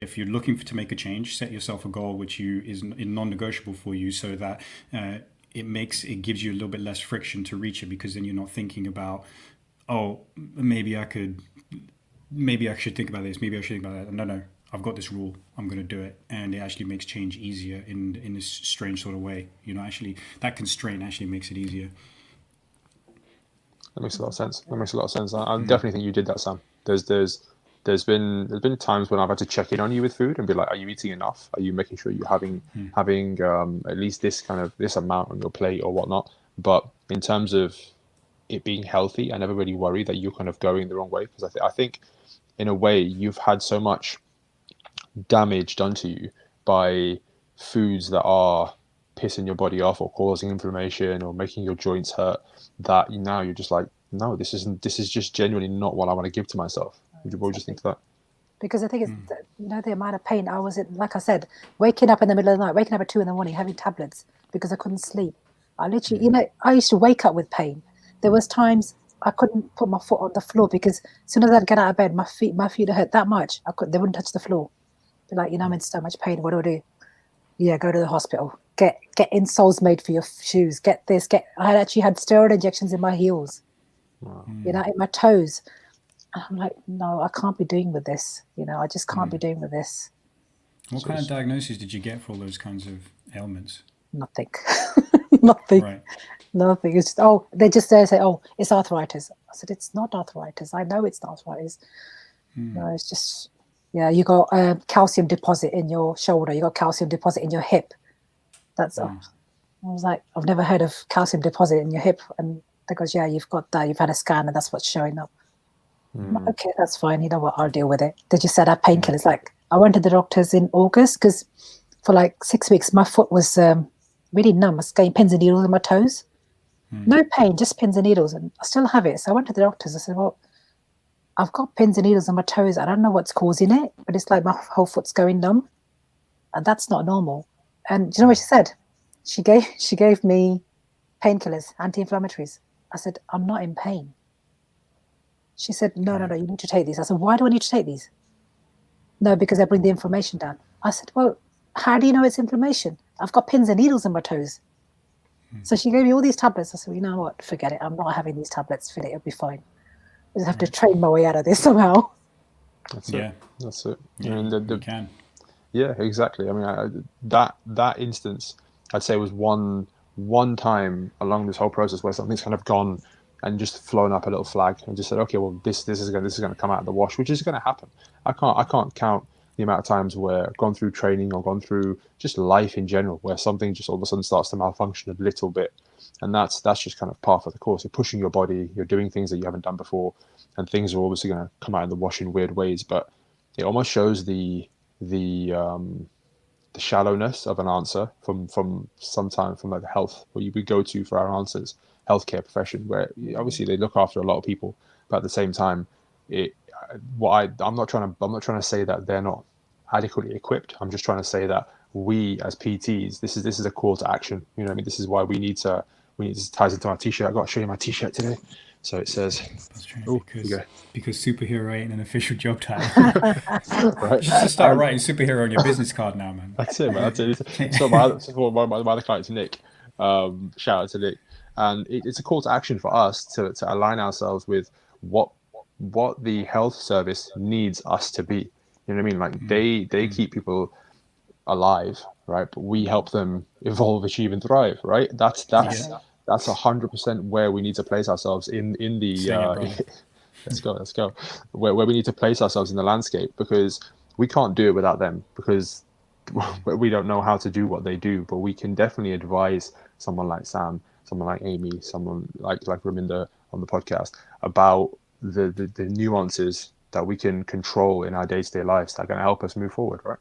if you're looking to make a change, set yourself a goal which is non-negotiable for you, so that it gives you a little bit less friction to reach it, because then you're not thinking about, oh, maybe I should think about this, maybe I should think about that. No, I've got this rule, I'm going to do it. And it actually makes change easier in this strange sort of way. Actually, that constraint actually makes it easier. That makes a lot of sense. That makes a lot of sense. I definitely think you did that, Sam. There's been times when I've had to check in on you with food and be like, are you eating enough? Are you making sure you're having at least this amount on your plate or whatnot? But in terms of it being healthy, I never really worry that you're kind of going the wrong way, because I think in a way you've had so much damage done to you by foods that are pissing your body off or causing inflammation or making your joints hurt, that now you're just like, no, this is just genuinely not what I want to give to myself. What would you think of that? Because I think it's the amount of pain I was in. Like I said, waking up in the middle of the night, waking up at 2 a.m, having tablets because I couldn't sleep. I literally, I used to wake up with pain. There was times I couldn't put my foot on the floor because as soon as I'd get out of bed, my feet hurt that much. They wouldn't touch the floor. Be like, I'm in so much pain. What do I do? Yeah, go to the hospital. Get insoles made for your shoes. Get this. I actually had steroid injections in my heels. Wow. In my toes. And I'm like, no, I can't be doing with this. I just can't be doing with this. What kind of diagnosis did you get for all those kinds of ailments? Nothing. Nothing. Right. Nothing. It's just, they just say, it's arthritis. I said, it's not arthritis. I know it's not arthritis. No, it's just, you got calcium deposit in your shoulder. You got calcium deposit in your hip. That's all. I was like, I've never heard of calcium deposit in your hip. And they goes, yeah, you've got that. You've had a scan and that's what's showing up. Like, okay, that's fine. You know what? I'll deal with it. They just said I have painkillers. Like, I went to the doctors in August because for like 6 weeks, my foot was really numb. I was getting pins and needles in my toes. No pain, just pins and needles. And I still have it. So I went to the doctors. I said, well, I've got pins and needles on my toes. I don't know what's causing it, but it's like my whole foot's going numb. And that's not normal. And do you know what she said? She gave me painkillers, anti-inflammatories. I said, I'm not in pain. She said, no, you need to take these. I said, why do I need to take these? No, because they bring the inflammation down. I said, well, how do you know it's inflammation? I've got pins and needles in my toes. So she gave me all these tablets. I said, you know what? Forget it. I'm not having these tablets. It'll be fine. I just have to train my way out of this somehow. That's it. Yeah, I mean, you can. Yeah, exactly. I mean, that instance, I'd say, was one time along this whole process where something's kind of gone and just flown up a little flag and just said, okay, well, this is going to come out of the wash, which is going to happen. I can't count the amount of times where I've gone through training or gone through just life in general where something just all of a sudden starts to malfunction a little bit, and that's just kind of par for the course. You're pushing your body, you're doing things that you haven't done before, and things are obviously going to come out in the wash in weird ways. But it almost shows the shallowness of an answer from like the health where we go to for our answers, healthcare profession, where obviously they look after a lot of people, but at the same time, I'm not trying to say that they're not adequately equipped. I'm just trying to say that we as PTs, this is a call to action. You know what I mean? This is why we need to ties into our t-shirt. I've got to show you my t-shirt today. So it says, that's true, because superhero ain't an official job title. right? Just start writing superhero on your business card now, man. That's it, man. That's it. So my other client's Nick. Shout out to Nick. And it's a call to action for us to align ourselves with what the health service needs us to be. You know what I mean? Like they keep people alive, right? But we help them evolve, achieve, and thrive, right? That's 100% where we need to place ourselves in the. Let's go. Where we need to place ourselves in the landscape, because we can't do it without them, because we don't know how to do what they do. But we can definitely advise someone like Sam, someone like Amy, someone like Raminda on the podcast about the nuances that we can control in our day-to-day lives that are going to help us move forward, right?